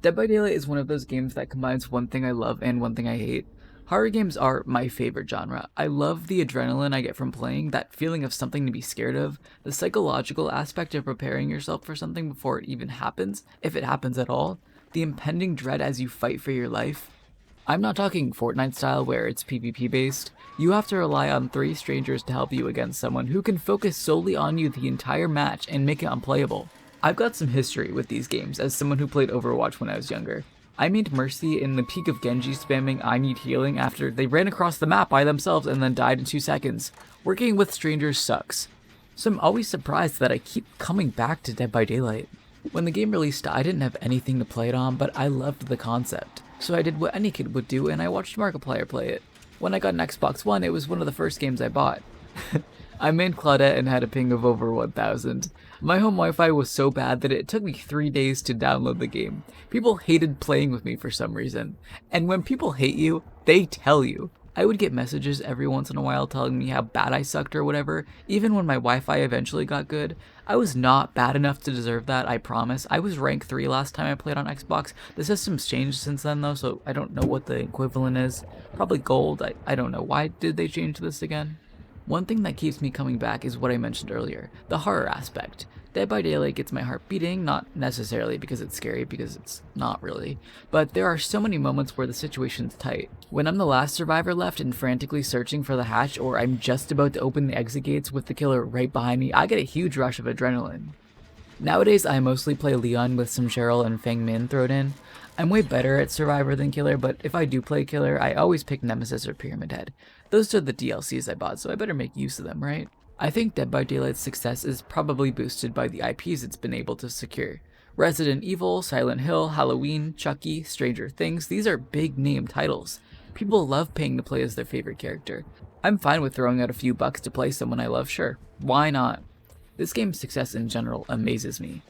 Dead by Daylight is one of those games that combines one thing I love and one thing I hate. Horror games are my favorite genre. I love the adrenaline I get from playing, that feeling of something to be scared of, the psychological aspect of preparing yourself for something before it even happens, if it happens at all, the impending dread as you fight for your life. I'm not talking Fortnite style where it's PvP based. You have to rely on three strangers to help you against someone who can focus solely on you the entire match and make it unplayable. I've got some history with these games as someone who played Overwatch when I was younger. I made Mercy in the peak of Genji spamming I need healing after they ran across the map by themselves and then died in 2 seconds. Working with strangers sucks. So I'm always surprised that I keep coming back to Dead by Daylight. When the game released, I didn't have anything to play it on, but I loved the concept. So I did what any kid would do and I watched Markiplier play it. When I got an Xbox One, it was one of the first games I bought. I made Claudette and had a ping of over 1000. My home Wi-Fi was so bad that it took me 3 days to download the game. People hated playing with me for some reason. And when people hate you, they tell you. I would get messages every once in a while telling me how bad I sucked or whatever, even when my Wi-Fi eventually got good. I was not bad enough to deserve that, I promise. I was rank 3 last time I played on Xbox. The system's changed since then though, so I don't know what the equivalent is. Probably gold, I don't know. Why did they change this again? One thing that keeps me coming back is what I mentioned earlier, the horror aspect. Dead by Daylight gets my heart beating, not necessarily because it's scary, because it's not really, but there are so many moments where the situation's tight. When I'm the last survivor left and frantically searching for the hatch, or I'm just about to open the exit gates with the killer right behind me, I get a huge rush of adrenaline. Nowadays, I mostly play Leon with some Cheryl and Feng Min thrown in. I'm way better at Survivor than Killer, but if I do play Killer, I always pick Nemesis or Pyramid Head. Those are the DLCs I bought, so I better make use of them, right? I think Dead by Daylight's success is probably boosted by the IPs it's been able to secure. Resident Evil, Silent Hill, Halloween, Chucky, Stranger Things, these are big name titles. People love paying to play as their favorite character. I'm fine with throwing out a few bucks to play someone I love, sure. Why not? This game's success in general amazes me.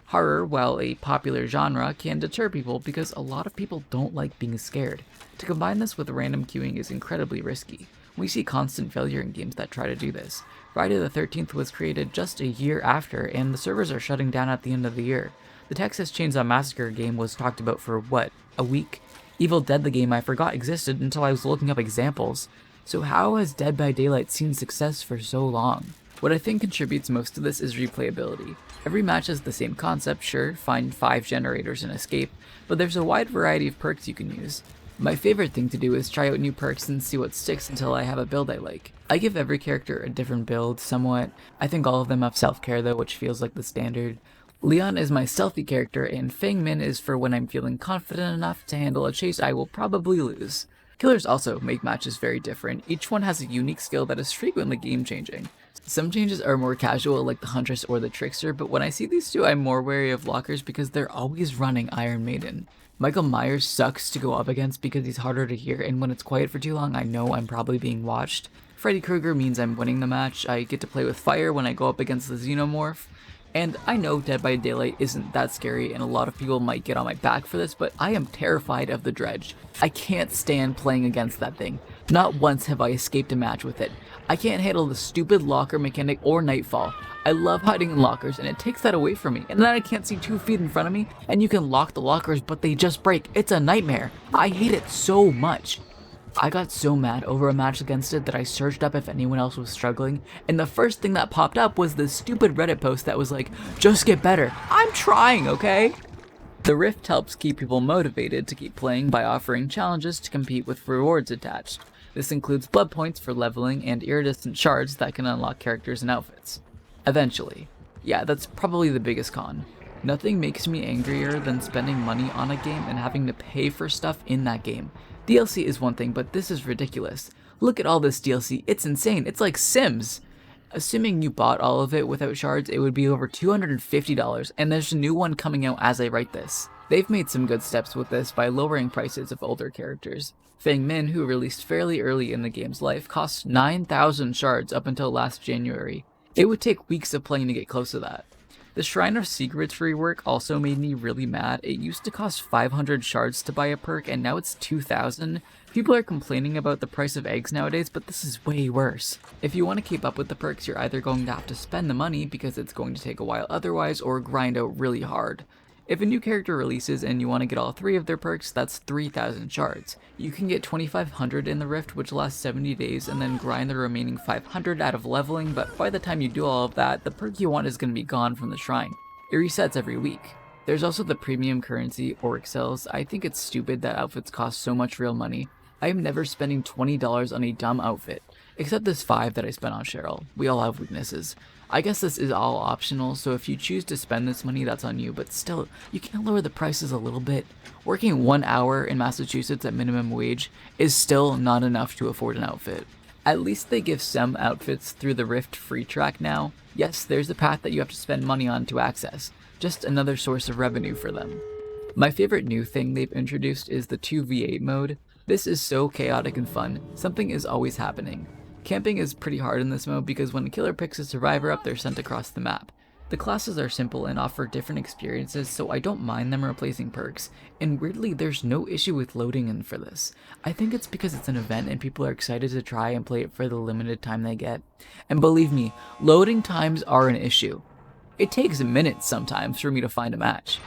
Horror, while a popular genre, can deter people because a lot of people don't like being scared. To combine this with random queuing is incredibly risky. We see constant failure in games that try to do this. Friday the 13th was created just a year after, and the servers are shutting down at the end of the year. The Texas Chainsaw Massacre game was talked about for, what, a week? Evil Dead the game I forgot existed until I was looking up examples. So how has Dead by Daylight seen success for so long? What I think contributes most to this is replayability. Every match has the same concept, sure, find 5 generators and escape, but there's a wide variety of perks you can use. My favorite thing to do is try out new perks and see what sticks until I have a build I like. I give every character a different build, somewhat. I think all of them have self-care though, which feels like the standard. Leon is my stealthy character, and Feng Min is for when I'm feeling confident enough to handle a chase I will probably lose. Killers also make matches very different. Each one has a unique skill that is frequently game-changing. Some changes are more casual like the Huntress or the Trickster, but when I see these two I'm more wary of lockers because they're always running Iron Maiden. Michael Myers sucks to go up against because he's harder to hear, and when it's quiet for too long I know I'm probably being watched. Freddy Krueger means I'm winning the match. I get to play with fire when I go up against the Xenomorph. And I know Dead by Daylight isn't that scary and a lot of people might get on my back for this, but I am terrified of the Dredge. I can't stand playing against that thing. Not once have I escaped a match with it. I can't handle the stupid locker mechanic or Nightfall. I love hiding in lockers and it takes that away from me. And then I can't see 2 feet in front of me and you can lock the lockers but they just break. It's a nightmare. I hate it so much. I got so mad over a match against it that I searched up if anyone else was struggling, and the first thing that popped up was this stupid Reddit post that was like, just get better. I'm trying, okay? The Rift helps keep people motivated to keep playing by offering challenges to compete with rewards attached. This includes blood points for leveling and iridescent shards that can unlock characters and outfits. Eventually. Yeah, that's probably the biggest con. Nothing makes me angrier than spending money on a game and having to pay for stuff in that game. DLC is one thing, but this is ridiculous. Look at all this DLC, it's insane, it's like Sims! Assuming you bought all of it without shards, it would be over $250, and there's a new one coming out as I write this. They've made some good steps with this by lowering prices of older characters. Feng Min, who released fairly early in the game's life, cost 9,000 shards up until last January. It would take weeks of playing to get close to that. The Shrine of Secrets rework also made me really mad. It used to cost 500 shards to buy a perk and now it's 2,000. People are complaining about the price of eggs nowadays, but this is way worse. If you want to keep up with the perks, you're either going to have to spend the money because it's going to take a while otherwise, or grind out really hard. If a new character releases and you want to get all 3 of their perks, that's 3,000 shards. You can get 2,500 in the Rift, which lasts 70 days, and then grind the remaining 500 out of leveling, but by the time you do all of that, the perk you want is going to be gone from the shrine. It resets every week. There's also the premium currency, Auric Cells. I think it's stupid that outfits cost so much real money. I am never spending $20 on a dumb outfit, except this 5 that I spent on Cheryl. We all have weaknesses. I guess this is all optional, so if you choose to spend this money, that's on you, but still, you can lower the prices a little bit. Working 1 hour in Massachusetts at minimum wage is still not enough to afford an outfit. At least they give some outfits through the Rift free track now. Yes, there's a path that you have to spend money on to access, just another source of revenue for them. My favorite new thing they've introduced is the 2v8 mode. This is so chaotic and fun, something is always happening. Camping is pretty hard in this mode because when a killer picks a survivor up, they're sent across the map. The classes are simple and offer different experiences, so I don't mind them replacing perks, and weirdly there's no issue with loading in for this. I think it's because it's an event and people are excited to try and play it for the limited time they get. And believe me, loading times are an issue. It takes minutes sometimes for me to find a match.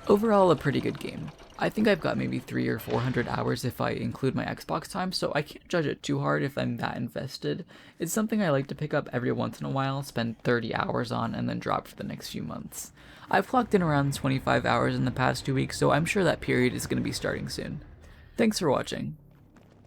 Overall, a pretty good game. I think I've got maybe 300 or 400 hours if I include my Xbox time, so I can't judge it too hard if I'm that invested. It's something I like to pick up every once in a while, spend 30 hours on, and then drop for the next few months. I've clocked in around 25 hours in the past 2 weeks, so I'm sure that period is going to be starting soon. Thanks for watching.